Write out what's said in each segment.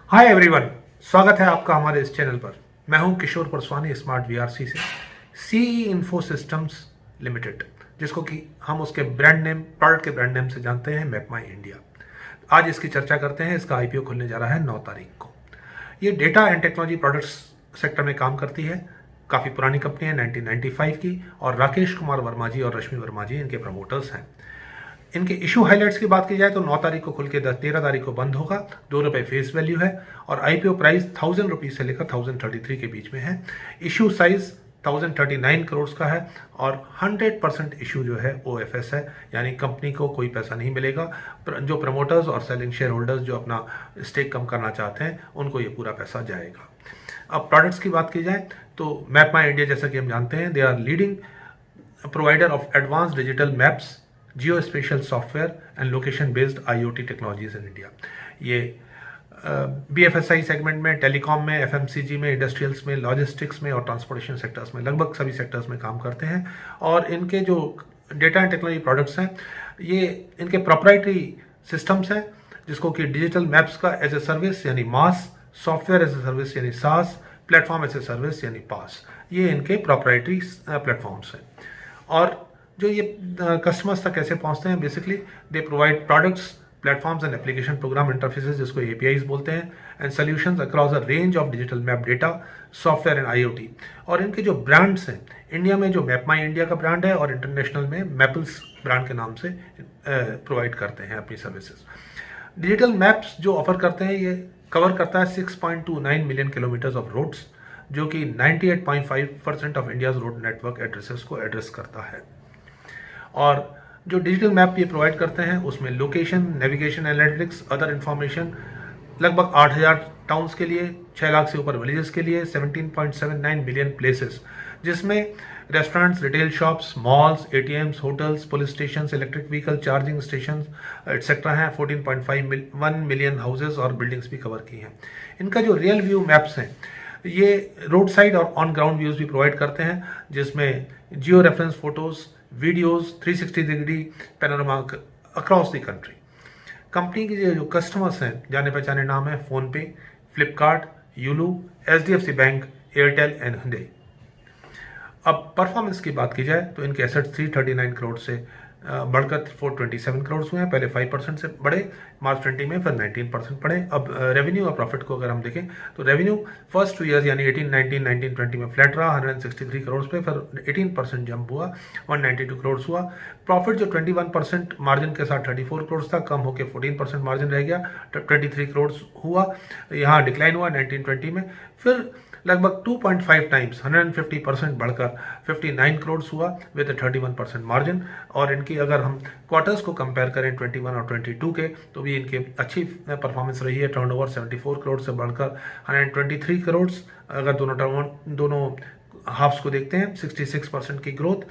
Hi everyone, स्वागत है आपका हमारे इस चैनल पर। मैं हूं किशोर परसवानी स्मार्ट वीआरसी से, सीई इन्फो सिस्टम्स लिमिटेड, जिसको कि हम उसके ब्रांड नेम, प्रोडक्ट के ब्रांड नेम से जानते हैं, मैप माई इंडिया। आज इसकी चर्चा करते हैं। इसका आईपीओ खुलने जा रहा है 9 तारीख को। ये data and technology products sector में काम करती है। काफ़ी पुरानी कंपनी है, 1995 की, और राकेश कुमार वर्मा जी और रश्मि वर्मा जी इनके प्रमोटर्स हैं। इनके इशू हाइलाइट्स की बात की जाए तो 9 तारीख को खुल के 13 तारीख को बंद होगा। ₹2 फेस वैल्यू है और आईपीओ प्राइस 1000 रुपीज से लेकर 1033 के बीच में है। इशू साइज 1039 करोड़ का है और 100% इशू जो है ओएफएस है, यानी कंपनी को कोई पैसा नहीं मिलेगा। जो प्रमोटर्स और सेलिंग शेयर होल्डर्स जो अपना स्टेक कम करना चाहते हैं उनको ये पूरा पैसा जाएगा। अब प्रोडक्ट्स की बात की जाए तो मैप माई इंडिया, जैसा कि हम जानते हैं, they are leading provider of advanced digital maps, geospatial software and location based IoT technologies in India। ये BFSI सेगमेंट में, टेलीकॉम में, FMCG में, इंडस्ट्रियल्स में, लॉजिस्टिक्स में और ट्रांसपोर्टेशन सेक्टर्स में, लगभग सभी सेक्टर्स में काम करते हैं। और इनके जो डेटा एंड टेक्नोलॉजी प्रोडक्ट्स हैं, ये इनके प्रोप्राइटरी सिस्टम्स हैं, जिसको कि डिजिटल मैप्स का एज ए सर्विस यानी मास, सॉफ्टवेयर एज ए सर्विस यानी सास, प्लेटफॉर्म एज ए सर्विस यानी पास, ये इनके प्रोप्राइटरी प्लेटफॉर्म्स हैं। और जो ये कस्टमर्स तक कैसे पहुंचते हैं, basically they provide products, platforms and application program interfaces, जिसको एपीआईज बोलते हैं, and solutions across a range of digital map data, software and IoT. और इनके जो ब्रांड्स हैं, इंडिया में जो मैप माई इंडिया का ब्रांड है और इंटरनेशनल में मैपल्स ब्रांड के नाम से प्रोवाइड करते हैं अपनी सर्विसेज। डिजिटल मैप्स जो ऑफर करते हैं, ये कवर करता है 6.29 मिलियन किलोमीटर्स ऑफ रोड्स, जो कि 98.5% of India's road network addresses को एड्रेस करता है। और जो डिजिटल मैप ये प्रोवाइड करते हैं उसमें location, navigation, analytics, other information, लगभग 8000 टाउन्स के लिए, 6 लाख से ऊपर विलेजेस के लिए, 17.79 मिलियन प्लेसेस, जिसमें restaurants, retail shops, malls, ATMs, hotels, police station, electric vehicle charging station etcetera हैं। 14.51 मिलियन हाउसेज और बिल्डिंग्स भी कवर की हैं। इनका जो रियल व्यू मैप्स हैं, ये रोड साइड और ऑन ग्राउंड व्यूज भी प्रोवाइड करते हैं, जिसमें geo reference photos, videos, 360 degree panorama across the country. Company के जो कस्टमर्स हैं, जाने पहचाने नाम है PhonePe, Flipkart, Yulu, HDFC bank, Airtel and हिंडे। अब परफॉर्मेंस की बात की जाए तो इनके एसेट्स 339 करोड़ से बढ़कर 427 करोड़ हुए हैं। पहले 5% से बढ़े मार्च 20 में, फिर 19% बढ़े। अब रेवेन्यू और प्रॉफिट को अगर हम देखें तो रेवेन्यू फर्स्ट 2 ईयर्स यानी 18-19, 19-20 में फ्लैट रहा 163 करोड़ पे, फिर 18% जंप हुआ 192 करोड़ हुआ। प्रॉफिट जो 21% मार्जिन के साथ 34 करोड़ था, कम होकर 14% मार्जिन रह गया, 23 करोड़ हुआ। यहाँ डिक्लाइन हुआ 19-20 में, फिर लगभग 2.5 टाइम्स 150% बढ़कर 59 करोड़ हुआ विद 31% मार्जिन। और इनकी अगर हम क्वार्टर्स को कंपेयर करें 21 और 22 के, तो भी इनकी अच्छी परफॉर्मेंस रही है। टर्नओवर 74 करोड़ से बढ़कर 123 करोड़। अगर दोनों हाफ्स को देखते हैं, 66% की ग्रोथ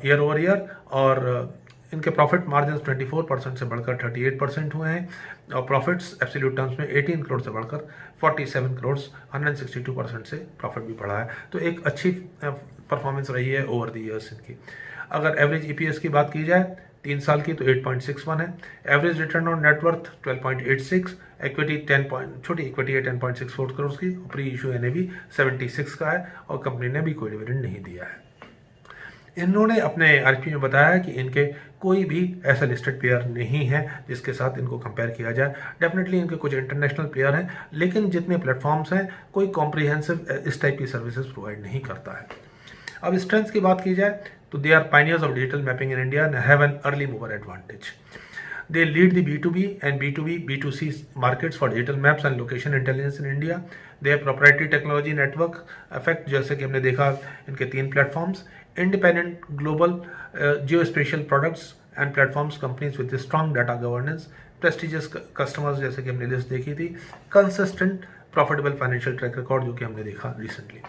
ईयर ओवर ईयर। और इनके प्रॉफिट मार्जिन 24% से बढ़कर 38% हुए हैं और प्रॉफिट्स एब्सोल्यूट टर्म्स में 18 करोड़ से बढ़कर 47 करोड़, 162% से प्रॉफिट भी बढ़ा है। तो एक अच्छी परफॉर्मेंस रही है ओवर द ईयर्स इनकी। अगर एवरेज ईपीएस की बात की जाए 3 साल की तो 8.61 है। Average return on net worth 12.86, equity छोटी इक्विटी है 10.64 करोड़ की, प्री इशू एनएवी 76 का है और कंपनी ने भी कोई डिविडेंड नहीं दिया है। इन्होंने अपने आरपी में बताया कि इनके कोई भी ऐसा लिस्टेड प्लेयर नहीं है जिसके साथ इनको कंपेयर किया जाए। डेफिनेटली इनके कुछ इंटरनेशनल प्लेयर हैं, लेकिन जितने प्लेटफॉर्म्स हैं, कोई कॉम्प्रिहेंसिव इस टाइप की सर्विसेज प्रोवाइड नहीं करता है। अब स्ट्रेंथ्स की बात की जाए तो they are pioneers of digital mapping in India and have an early mover advantage. They lead the B2B and B2B, B2C markets for digital maps and location intelligence in India. They have proprietary technology network effect, जैसे कि हमने देखा इनके 3 platforms, independent global geospatial products and platforms companies with strong data governance, prestigious customers जैसे कि हमने list देखी थी, consistent profitable financial track record जो कि हमने देखा रिसेंटली।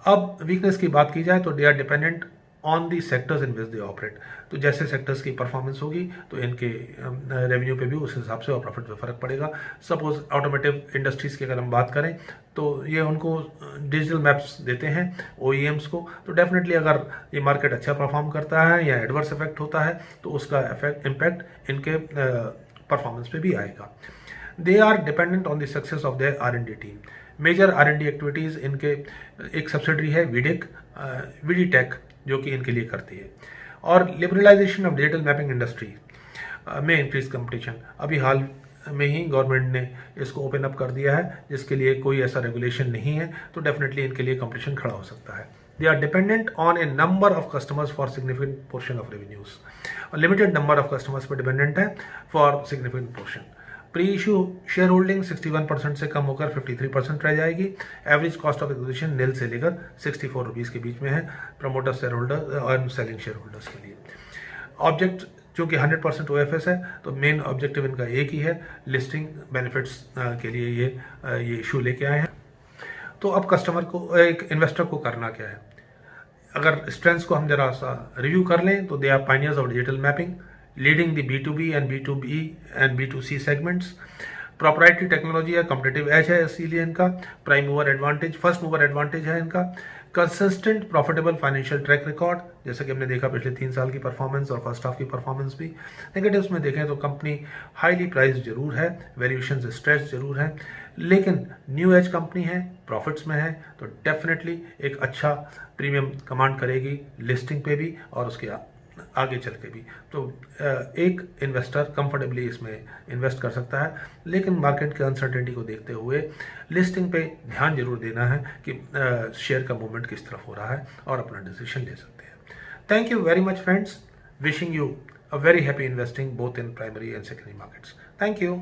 अब वीकनेस की बात की जाए तो they are dependent on the sectors in which they operate. तो जैसे सेक्टर्स की परफॉर्मेंस होगी तो इनके रेवेन्यू पे भी उस हिसाब से और प्रॉफिट पे फर्क पड़ेगा। सपोज ऑटोमोटिव इंडस्ट्रीज की अगर हम बात करें तो ये उनको डिजिटल मैप्स देते हैं OEMs को, तो डेफिनेटली अगर ये मार्केट अच्छा परफॉर्म करता है या एडवर्स इफेक्ट होता है तो उसका इम्पैक्ट इनके परफॉर्मेंस पे भी आएगा। They are dependent on the success of their R&D team. Major R&D activities इनके एक सब्सिडरी है वीडी टेक जो कि इनके लिए करती है। और liberalisation of digital mapping industry में इंक्रीज कंपटीशन, अभी हाल में ही गवर्नमेंट ने इसको ओपन अप कर दिया है जिसके लिए कोई ऐसा रेगुलेशन नहीं है, तो डेफिनेटली इनके लिए कंपटीशन खड़ा हो सकता है। They are dependent on a number of customers for significant portion of revenues, limited number of customers पर डिपेंडेंट है for significant portion. Pre issue share holding 61% से कम होकर 53% रह जाएगी। Average cost of acquisition nil से लेकर 64 रुपीज़ के बीच में है प्रमोटर शेयर होल्डर और सेलिंग शेयर होल्डर्स के लिए। ऑब्जेक्ट जो कि 100% OFS है, तो मेन ऑब्जेक्टिव इनका एक ही है, लिस्टिंग बेनिफिट्स के लिए ये इशू लेके आए हैं। तो अब कस्टमर को, एक इन्वेस्टर को करना क्या है? अगर स्ट्रेंथ्स को हम जरा सा रिव्यू कर लें तो they are pioneers of digital mapping, leading the B2B and B2B and B2C segments. Proprietary technology है, कॉम्पिटिटिव एज है इसीलिए इनका, prime mover advantage, first mover advantage है इनका, consistent profitable financial track record, जैसे कि हमने देखा पिछले 3 साल की परफॉर्मेंस और फर्स्ट हाफ की परफॉर्मेंस भी। नेगेटिव्स में देखें तो कंपनी हाईली प्राइस जरूर है, वैल्यूएशन स्ट्रेस जरूर है, लेकिन न्यू एज कंपनी है, प्रॉफिट्स में है, तो डेफिनेटली एक अच्छा प्रीमियम कमांड करेगी लिस्टिंग पे भी और उसके आगे चल के भी। तो एक इन्वेस्टर कंफर्टेबली इसमें इन्वेस्ट कर सकता है, लेकिन मार्केट के अनसर्टेनिटी को देखते हुए लिस्टिंग पे ध्यान जरूर देना है कि शेयर का मूवमेंट किस तरफ हो रहा है और अपना डिसीजन ले सकते हैं। Thank you very much friends, wishing you a very happy investing both in primary and secondary markets. Thank you.